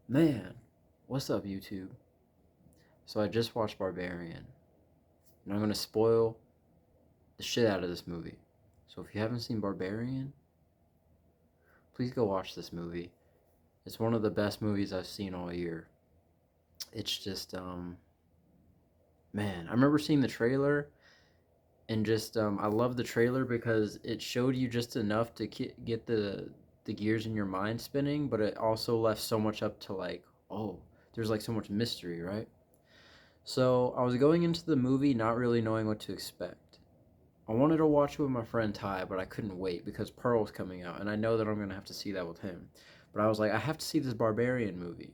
Man, what's up, YouTube? So I just watched Barbarian, and I'm gonna spoil the shit out of this movie. So if you haven't seen Barbarian, please go watch this movie. It's one of the best movies I've seen all year. It's just, man, I remember seeing the trailer, and just, I love the trailer because it showed you just enough to get the gears in your mind spinning, but it also left so much up to like, oh, there's like so much mystery, right? So I was going into the movie not really knowing what to expect. I wanted to watch it with my friend Ty, but I couldn't wait because Pearl's coming out, and I know that I'm gonna have to see that with him. But I was like, I have to see this Barbarian movie.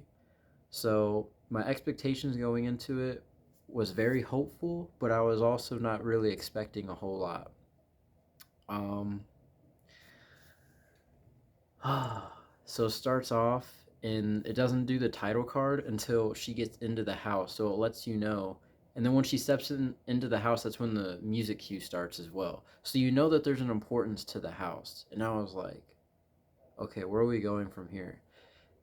So my expectations going into it was very hopeful, but I was also not really expecting a whole lot. Um, so it starts off, and it doesn't do the title card until she gets into the house, so it lets you know. And then when she steps into the house, that's when the music cue starts as well. So you know that there's an importance to the house. And I was like, okay, where are we going from here?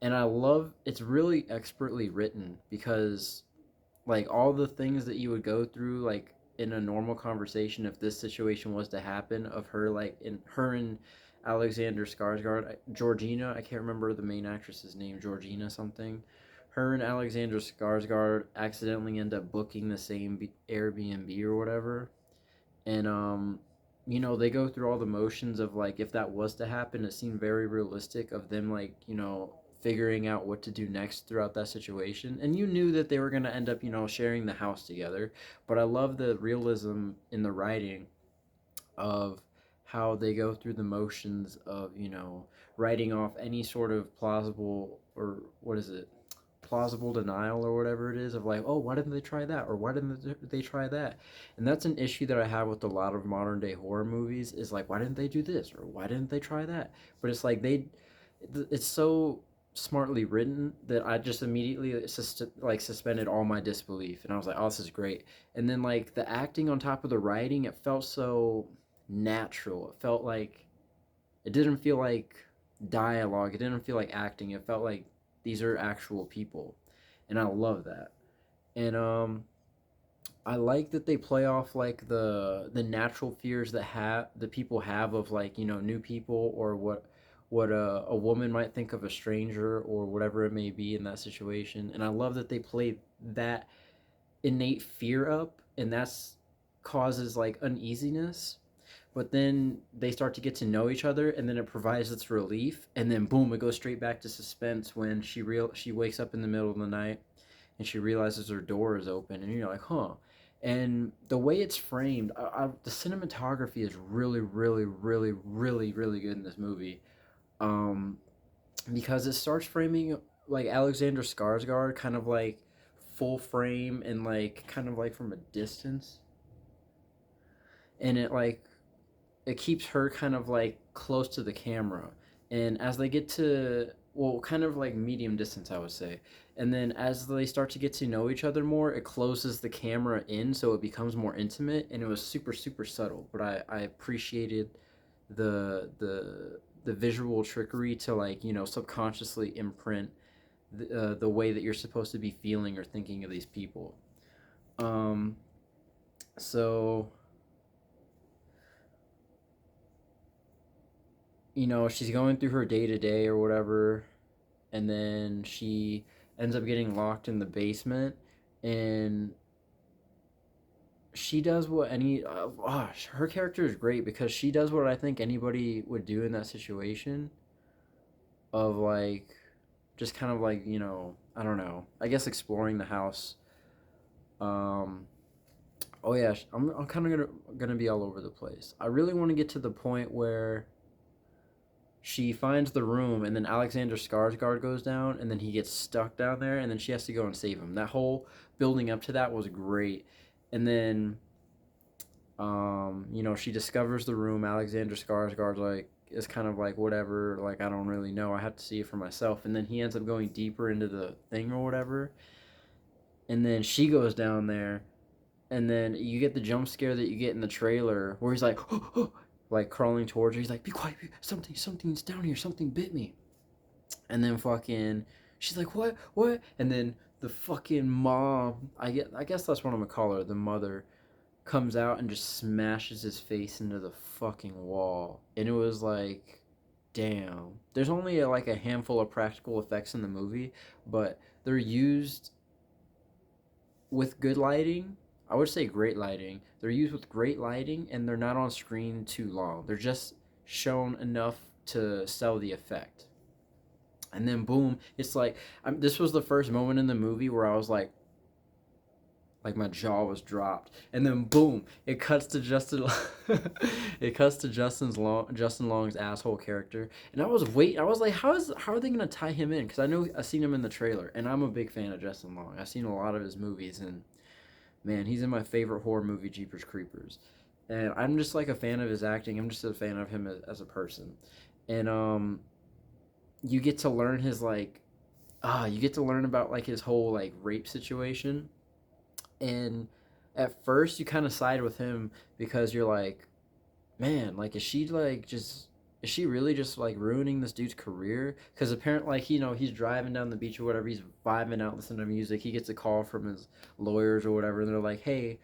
And I love it's really expertly written because like all the things that you would go through like in a normal conversation if this situation was to happen of her like in her and Alexander Skarsgård, Georgina, I can't remember the main actress's name, Georgina something. Her and Alexander Skarsgård accidentally end up booking the same Airbnb or whatever, and they go through all the motions of like if that was to happen, it seemed very realistic of them like figuring out what to do next throughout that situation, and you knew that they were going to end up sharing the house together. But I love the realism in the writing of how they go through the motions of writing off any sort of plausible, or what is it, plausible denial or whatever it is, of like, oh, why didn't they try that, or why didn't they try that. And that's an issue that I have with a lot of modern day horror movies, is like, why didn't they do this, or why didn't they try that. But it's like it's so smartly written that I just immediately suspended all my disbelief, and I was like, oh, this is great. And then like the acting on top of the writing, it felt so natural. It felt like it didn't feel like dialogue. It didn't feel like acting. It felt like these are actual people, and I love that. And I like that they play off like the natural fears that have the people have of like new people, or what a woman might think of a stranger, or whatever it may be in that situation. And I love that they play that innate fear up, and that's causes like uneasiness. But then they start to get to know each other, and then it provides its relief, and then boom, it goes straight back to suspense when she wakes up in the middle of the night and she realizes her door is open, and you're like, huh. And the way it's framed, the cinematography is really, really, really, really, really good in this movie. Um, because it starts framing like Alexander Skarsgård kind of like full frame, and like kind of like from a distance, and it keeps her kind of like close to the camera. And as they get to, well, kind of like medium distance, I would say. And then as they start to get to know each other more, it closes the camera in so it becomes more intimate, and it was super super subtle, but I appreciated the visual trickery to like subconsciously imprint the way that you're supposed to be feeling or thinking of these people. um so she's going through her day to day or whatever, and then she ends up getting locked in the basement, and she does what any gosh, her character is great because she does what I think anybody would do in that situation, of like just kind of like I don't know, I guess exploring the house. um oh yeah, I'm kind of gonna be all over the place. I really want to get to the point where she finds the room, and then Alexander Skarsgård goes down, and then he gets stuck down there, and then she has to go and save him. That whole building up to that was great. And then she discovers the room. Alexander Skarsgård like is kind of like, whatever, like I don't really know, I have to see it for myself. And then he ends up going deeper into the thing or whatever, and then she goes down there, and then you get the jump scare that you get in the trailer where he's like like crawling towards her. He's like, be quiet, something's down here, something bit me. And then fucking She's like, what? And then the fucking mom, I guess that's what I'm gonna call her, the mother, comes out and just smashes his face into the fucking wall. And it was like, damn. There's only like a handful of practical effects in the movie, but they're used with good lighting. I would say great lighting. They're used with great lighting, and they're not on screen too long. They're just shown enough to sell the effect. And then boom, it's like this was the first moment in the movie where I was like my jaw was dropped, and then boom, it cuts to Justin. It cuts to Justin Long's asshole character, and I was waiting. I was like, how are they gonna tie him in? Because I know I seen him in the trailer, and I'm a big fan of Justin Long. I've seen a lot of his movies, and man, he's in my favorite horror movie, Jeepers Creepers, and I'm just like a fan of his acting. I'm just a fan of him as a person, and you get to learn his like you get to learn about like his whole like rape situation, and at first you kind of side with him because you're like, man, like is she really just like ruining this dude's career? Because apparently, like, he's driving down the beach or whatever, he's vibing out, listening to music. He gets a call from his lawyers or whatever, and they're like, hey,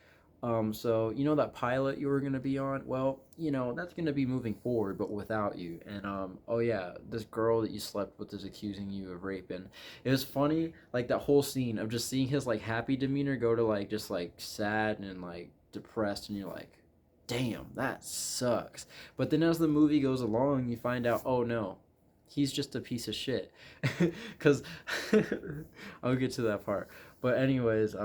so that pilot you were gonna be on? Well, that's gonna be moving forward, but without you. And oh yeah, this girl that you slept with is accusing you of rape. And it was funny, like that whole scene of just seeing his like happy demeanor go to like just like sad and like depressed, and you're like, damn, that sucks. But then as the movie goes along, you find out, oh no, he's just a piece of shit. Because I'll get to that part. But anyways,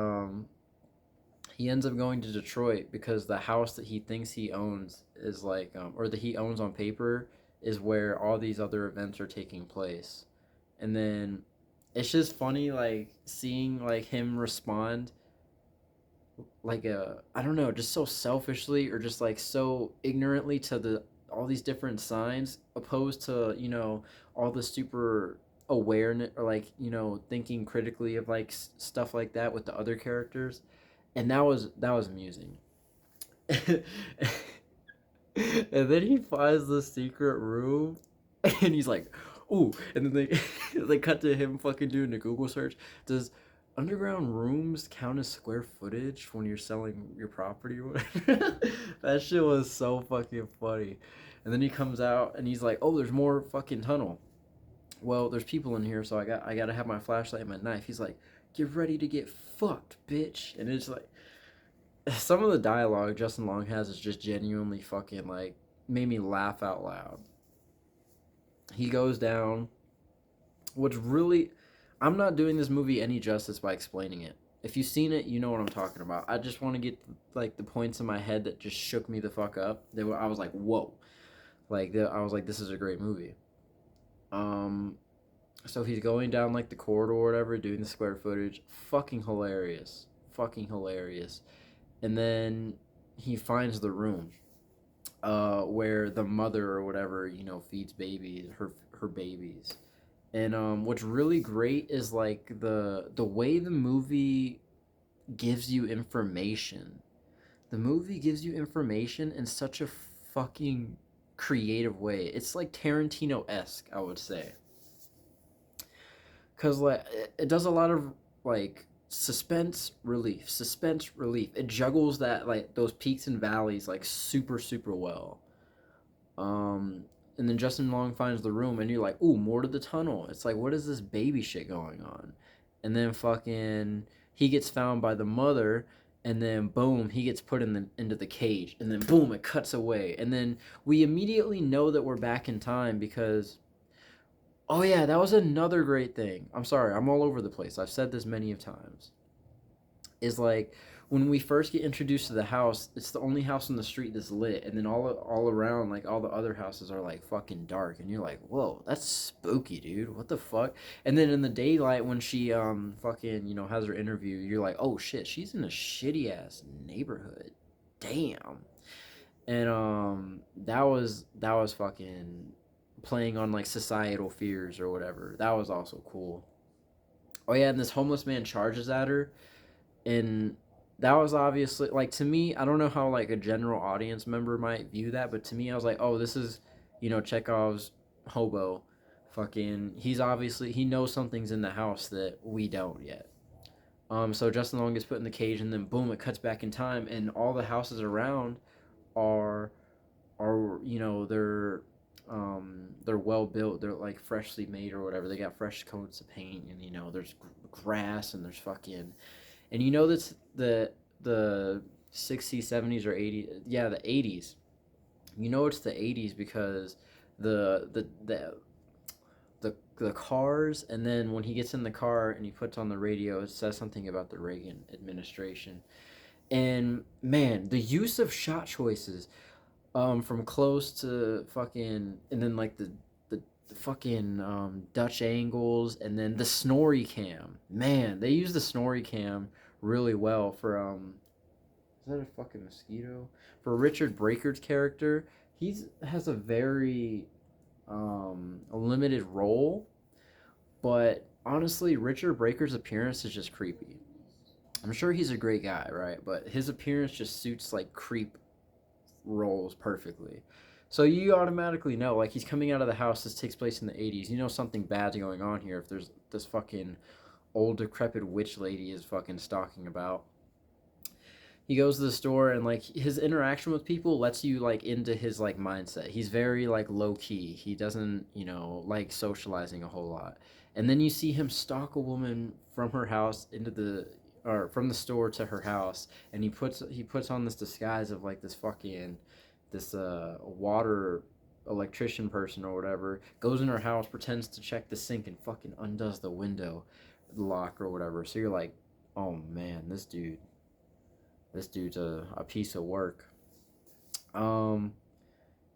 he ends up going to Detroit because the house that he thinks he owns is like, or that he owns on paper, is where all these other events are taking place. And then it's just funny, like seeing like him respond like I don't know, just so selfishly or just like so ignorantly to the all these different signs, opposed to all the super awareness, or like thinking critically of like stuff like that with the other characters. And that was amusing. And then he finds the secret room, and he's like, "Ooh!" And then they they cut to him fucking doing a Google search. Does underground rooms count as square footage when you're selling your property or whatever? That shit was so fucking funny. And then he comes out and he's like, "Oh, there's more fucking tunnel. Well, there's people in here, so I gotta have my flashlight and my knife." He's like, "Get ready to get fucked, bitch." And it's like some of the dialogue Justin Long has is just genuinely fucking like made me laugh out loud. He goes down. What's really, I'm not doing this movie any justice by explaining it. If you've seen it, you know what I'm talking about. I just want to get like the points in my head that just shook me the fuck up. I was like, whoa, I was like, this is a great movie. Um, so he's going down like the corridor or whatever, doing the square footage. Fucking hilarious. And then he finds the room where the mother or whatever feeds babies, her babies. And what's really great is like the way the movie gives you information. The movie gives you information in such a fucking creative way. It's like Tarantino-esque, I would say. Cause like it does a lot of like suspense relief. It juggles that like those peaks and valleys like super super well. Um, and then Justin Long finds the room, and you're like, "Ooh, more to the tunnel." It's like, what is this baby shit going on? And then fucking he gets found by the mother, and then boom, he gets put into the cage, and then boom, it cuts away, and then we immediately know that we're back in time because oh yeah, that was another great thing. I'm sorry, I'm all over the place. I've said this many of times. Is like when we first get introduced to the house, it's the only house on the street that's lit, and then all around, like all the other houses are like fucking dark, and you're like, whoa, that's spooky, dude. What the fuck? And then in the daylight, when she fucking has her interview, you're like, oh shit, she's in a shitty ass neighborhood. Damn. And that was fucking playing on like societal fears or whatever. That was also cool. Oh yeah, and this homeless man charges at her, and that was obviously like, to me, I don't know how like a general audience member might view that, but to me I was like, oh, this is Chekhov's hobo Fucking, he knows something's in the house that we don't yet. So Justin Long gets put in the cage, and then boom, it cuts back in time, and all the houses around are they're well built. They're like freshly made or whatever. They got fresh coats of paint, and there's grass, and there's fucking, and that's the 60s, 70s, or 80s. Yeah, the 80s. It's the 80s because the cars, and then when he gets in the car and he puts on the radio, it says something about the Reagan administration. And man, the use of shot choices, from close to fucking, and then like the fucking Dutch angles, and then the snorri cam. Man, they use the snorri cam really well for is that a fucking mosquito? For Richard Breaker's character, he's has a very a limited role, but honestly, Richard Breaker's appearance is just creepy. I'm sure he's a great guy, right? But his appearance just suits like creep roles perfectly. So you automatically know, like, he's coming out of the house. This takes place in the 80s. Something bad's going on here if there's this fucking old decrepit witch lady is fucking stalking about. He goes to the store, and like his interaction with people lets you like into his like mindset. He's very like low key. He doesn't, like socializing a whole lot. And then you see him stalk a woman from her house into the or from the store to her house, and he puts on this disguise of like this water electrician person or whatever, goes in her house, pretends to check the sink, and fucking undoes the window lock or whatever. So you're like, oh man, this dude's a piece of work. Um,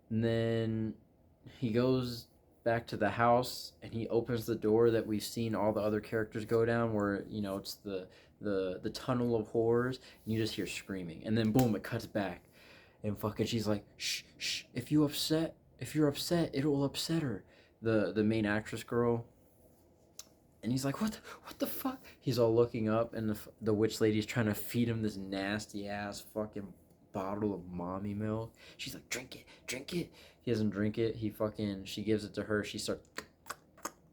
and then he goes back to the house, and he opens the door that we've seen all the other characters go down, where it's the tunnel of horrors, and you just hear screaming, and then boom, it cuts back, and fucking she's like, shh, shh, if you're upset, it will upset her. The main actress girl. And he's like, what the fuck? He's all looking up, and the witch lady's trying to feed him this nasty ass fucking bottle of mommy milk. She's like, drink it, drink it. He doesn't drink it. She gives it to her. She starts.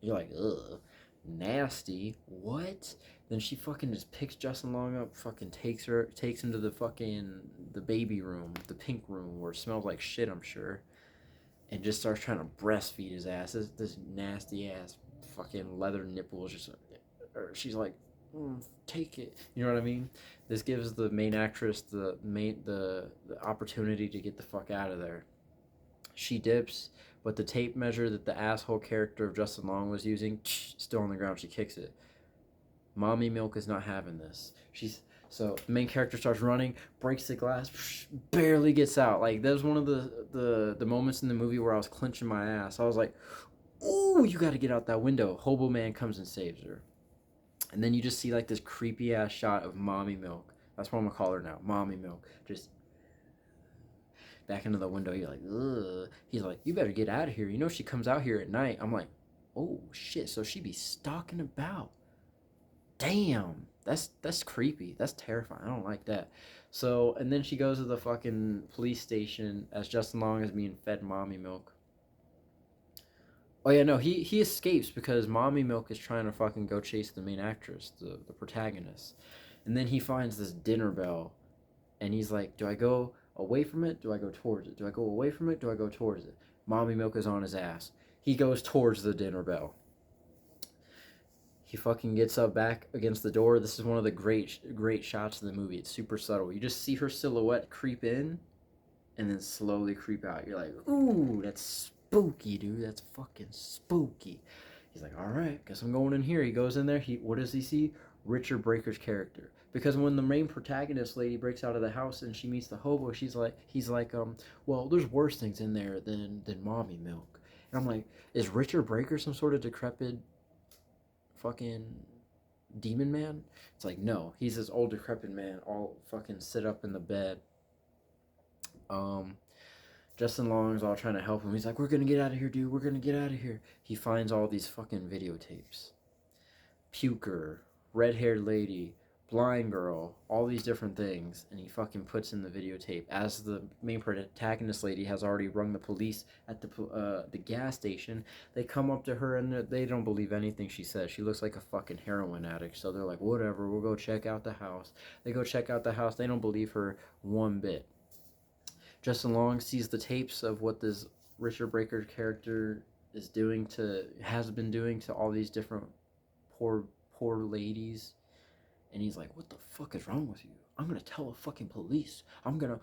You're like, ugh, nasty. What? Then she fucking just picks Justin Long up, fucking takes him to the baby room, the pink room, where it smells like shit, I'm sure, and just starts trying to breastfeed his ass. This nasty ass fucking leather nipples. She's like, take it. You know what I mean? This gives the main actress the opportunity to get the fuck out of there. She dips, but the tape measure that the asshole character of Justin Long was using, still on the ground. She kicks it. Mommy Milk is not having this. So the main character starts running, breaks the glass, barely gets out. Like, that was one of the moments in the movie where I was clenching my ass. I was like, ooh, you got to get out that window. Hobo Man comes and saves her. And then you just see like this creepy ass shot of Mommy Milk. That's what I'm gonna call her now, Mommy Milk. Just back into the window. You're like, ugh. He's like, you better get out of here. She comes out here at night. I'm like, oh shit. So she be stalking about. Damn. That's creepy. That's terrifying. I don't like that. So, and then she goes to the fucking police station as Justin Long is being fed Mommy Milk. Oh yeah, no, he escapes because Mommy Milk is trying to fucking go chase the main actress, the protagonist. And then he finds this dinner bell, and he's like, do I go away from it? Do I go towards it? Do I go away from it? Do I go towards it? Mommy Milk is on his ass. He goes towards the dinner bell. He fucking gets up back against the door. This is one of the great shots of the movie. It's super subtle. You just see her silhouette creep in, and then slowly creep out. You're like, ooh, that's spooky, dude. That's fucking spooky. He's like, all right, guess I'm going in here. He goes in there. What does he see? Richard Breaker's character. Because when the main protagonist lady breaks out of the house and she meets the hobo, he's like, well, there's worse things in there than Mommy Milk. And I'm like, is Richard Breaker some sort of decrepit fucking demon man? It's like, no, he's this old decrepit man, all fucking sit up in the bed. Justin Long's all trying to help him. He's like, we're gonna get out of here, dude. We're gonna get out of here. He finds all these fucking videotapes. Puker, red-haired lady, blind girl, all these different things, and he fucking puts in the videotape as the main protagonist lady has already rung the police at the gas station. They come up to her and they don't believe anything she says. She looks like a fucking heroin addict, so they're like, whatever, we'll go check out the house. They go check out the house. They don't believe her one bit. Justin Long sees the tapes of what this Richard Breaker character has been doing to all these different poor ladies, and he's like, what the fuck is wrong with you? I'm gonna tell the fucking police. I'm gonna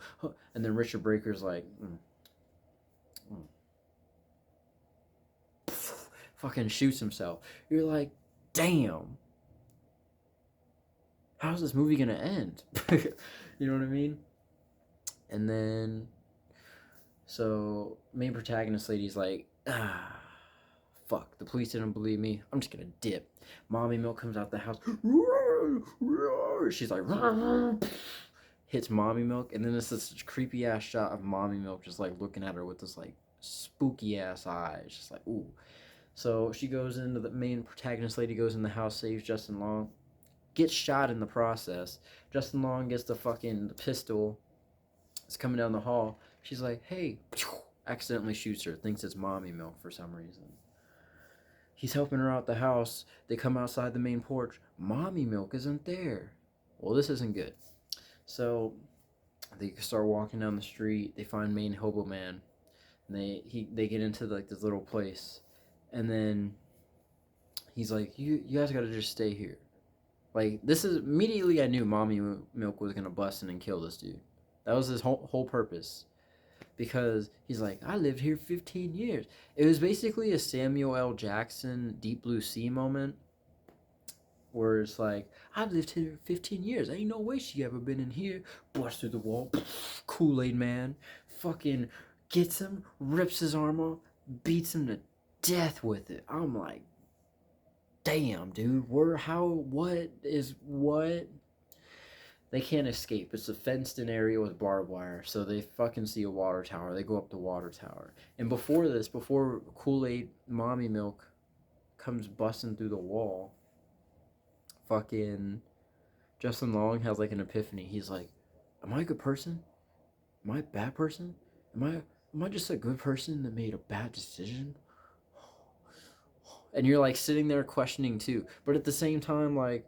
and then Richard Breaker's like fucking shoots himself. You're like, damn, how's this movie gonna end? You know what I mean? And then so main protagonist lady's like, fuck, the police didn't believe me. I'm just gonna dip. Mommy Milk comes out the house. She's like, hits Mommy Milk, and then it's this creepy ass shot of Mommy Milk just like looking at her with this like spooky ass eyes, just like, ooh. So she goes into the main protagonist lady goes in the house, saves Justin Long, gets shot in the process. Justin Long gets the pistol. It's coming down the hall. She's like, hey, accidentally shoots her, thinks it's Mommy Milk for some reason. He's helping her out the house. They come outside the main porch. Mommy Milk isn't there. Well, this isn't good. So they start walking down the street. They find main hobo man. And they get into like this little place. And then he's like, you guys gotta just stay here. Like, this is immediately I knew Mommy Milk was gonna bust in and kill this dude. That was his whole purpose. Because he's like, I lived here 15 years. It was basically a Samuel L. Jackson Deep Blue Sea moment. Where it's like, I've lived here 15 years. Ain't no way she ever been in here. Busts through the wall. Kool-Aid man. Fucking gets him. Rips his arm off. Beats him to death with it. I'm like, damn, dude. What? They can't escape. It's a fenced-in area with barbed wire, so they fucking see a water tower. They go up the water tower. And before Kool-Aid Mommy Milk comes busting through the wall, fucking Justin Long has like an epiphany. He's like, am I a good person? Am I a bad person? Am I just a good person that made a bad decision? And you're like sitting there questioning too. But at the same time, like,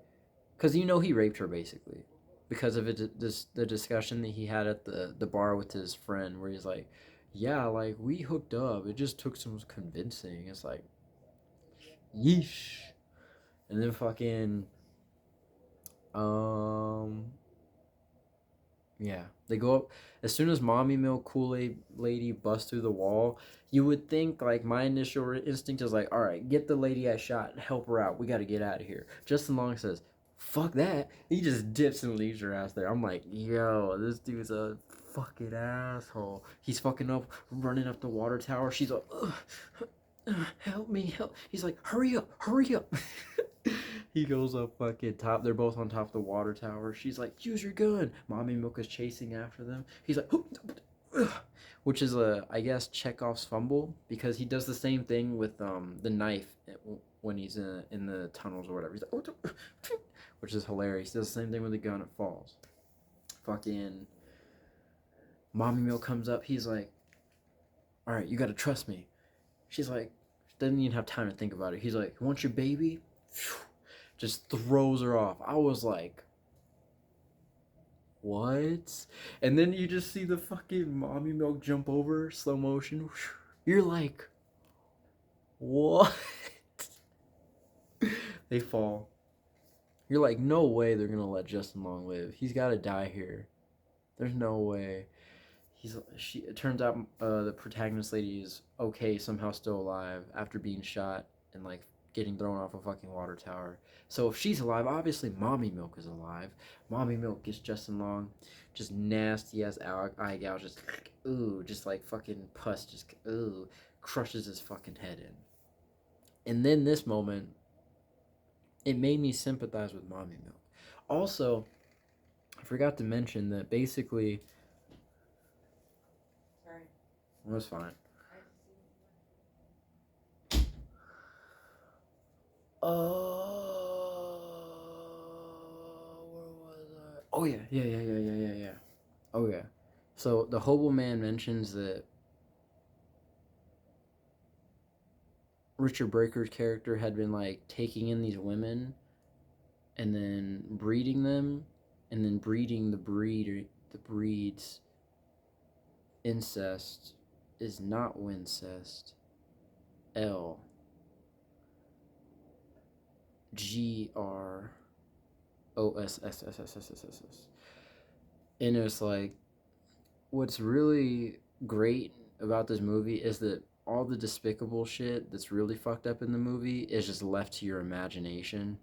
because you know he raped her basically. Because of the discussion that he had at the bar with his friend, where he's like, yeah, like, we hooked up. It just took some convincing. It's like, yeesh. And then fucking, yeah. They go up. As soon as Mommy Milk Kool-Aid lady busts through the wall, you would think, like, my initial instinct is like, all right, get the lady I shot and help her out. We got to get out of here. Justin Long says, fuck that. He just dips and leaves her ass there. I'm like, yo, this dude's a fucking asshole. He's fucking up, running up the water tower. She's like, help me, help. He's like, hurry up, hurry up. He goes up fucking top. They're both on top of the water tower. She's like, use your gun. Mommy Milk is chasing after them. He's like, which is I guess Chekhov's fumble, because he does the same thing with the knife when he's in the tunnels or whatever. He's like, which is hilarious. He does the same thing with the gun. It falls. Fucking Mommy Milk comes up. He's like, all right, you gotta trust me. She's like, doesn't even have time to think about it. He's like, you want your baby? Just throws her off. I was like, what? And then you just see the fucking Mommy Milk jump over, slow motion. You're like, what? They fall. You're like, no way they're gonna let Justin Long live. He's gotta die here. There's no way. It turns out the protagonist lady is okay, somehow still alive after being shot and like getting thrown off a fucking water tower. So if she's alive, obviously Mommy Milk is alive. Mommy Milk gets Justin Long, just nasty ass eye gouge, just ooh, just like fucking pus, just ooh, crushes his fucking head in. And then this moment, it made me sympathize with Mommy Milk. Also, I forgot to mention that basically, sorry, it was fine. Where Oh yeah, yeah, yeah, yeah, yeah, yeah, yeah. Oh yeah. So the hobo man mentions that Richard Breaker's character had been like taking in these women and then breeding them and then breeding the breeds. Incest is not wincest. L Gross. And it's like what's really great about this movie is that all the despicable shit that's really fucked up in the movie is just left to your imagination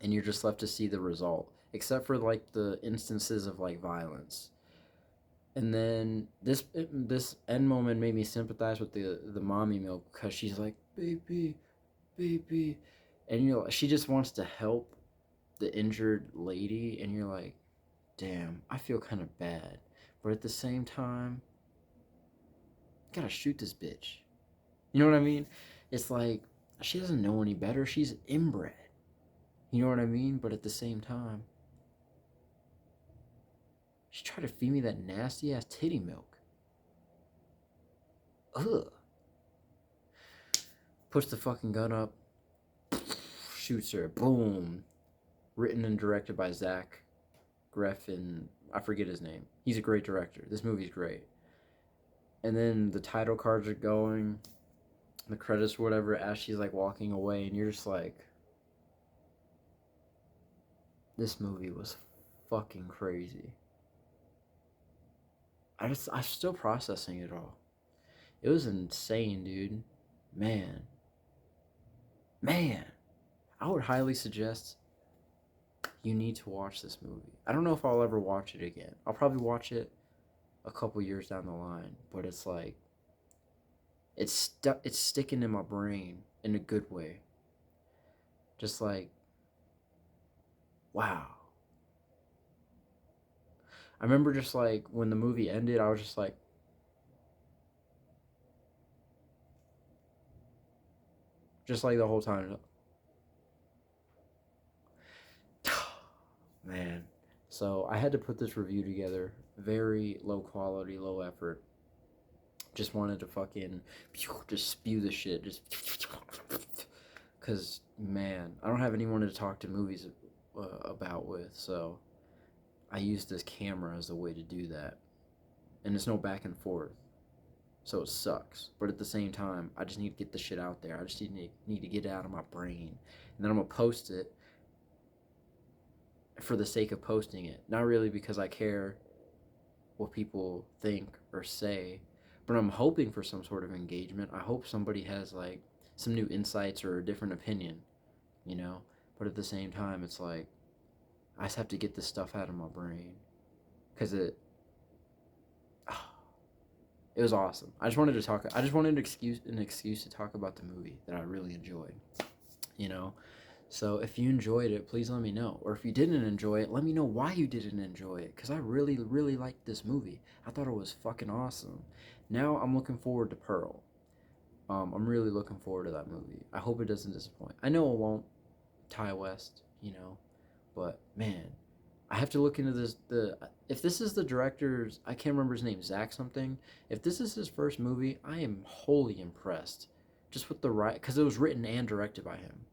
and you're just left to see the result except for like the instances of like violence. And then this end moment made me sympathize with the mommy milk because she's like baby, baby, and you know she just wants to help the injured lady, and you're like, damn, I feel kind of bad, but at the same time, gotta shoot this bitch. You know what I mean? It's like she doesn't know any better. She's inbred. You know what I mean? But at the same time, she tried to feed me that nasty ass titty milk. Ugh. Puts the fucking gun up, shoots her. Boom. Written and directed by Zach Greff. I forget his name. He's a great director. This movie's great. And then the title cards are going, the credits or whatever, as she's like walking away, and you're just like, this movie was fucking crazy. I'm still processing it all. It was insane, dude. Man. Man. I would highly suggest you need to watch this movie. I don't know if I'll ever watch it again. I'll probably watch it a couple years down the line, but it's like it's sticking in my brain in a good way. Just like wow. I remember just like when the movie ended, I was just like the whole time. Man. So I had to put this review together. Very low quality, low effort. Just wanted to fucking just spew the shit. Just because, man, I don't have anyone to talk to movies about with. So I use this camera as a way to do that. And it's no back and forth. So it sucks. But at the same time, I just need to get the shit out there. I just need to get it out of my brain. And then I'm going to post it for the sake of posting it. Not really because I care what people think or say, but I'm hoping for some sort of engagement. I hope somebody has like some new insights or a different opinion, you know? But at the same time, it's like I just have to get this stuff out of my brain because oh, it was awesome. I just wanted to talk. I just wanted an excuse to talk about the movie that I really enjoyed, you know? So if you enjoyed it, please let me know. Or if you didn't enjoy it, let me know why you didn't enjoy it. Because I really, really liked this movie. I thought it was fucking awesome. Now I'm looking forward to Pearl. I'm really looking forward to that movie. I hope it doesn't disappoint. I know it won't. Ty West, you know. But man, I have to look into this. If this is the director's, I can't remember his name, Zach something. If this is his first movie, I am wholly impressed. Just with the right, because it was written and directed by him.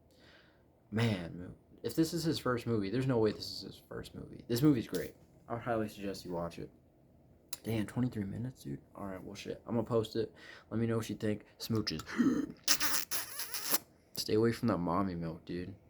Man, if this is his first movie, there's no way this is his first movie. This movie's great. I would highly suggest you watch it. Damn, 23 minutes, dude. Alright, well, shit. I'm gonna post it. Let me know what you think. Smooches. Stay away from that mommy milk, dude.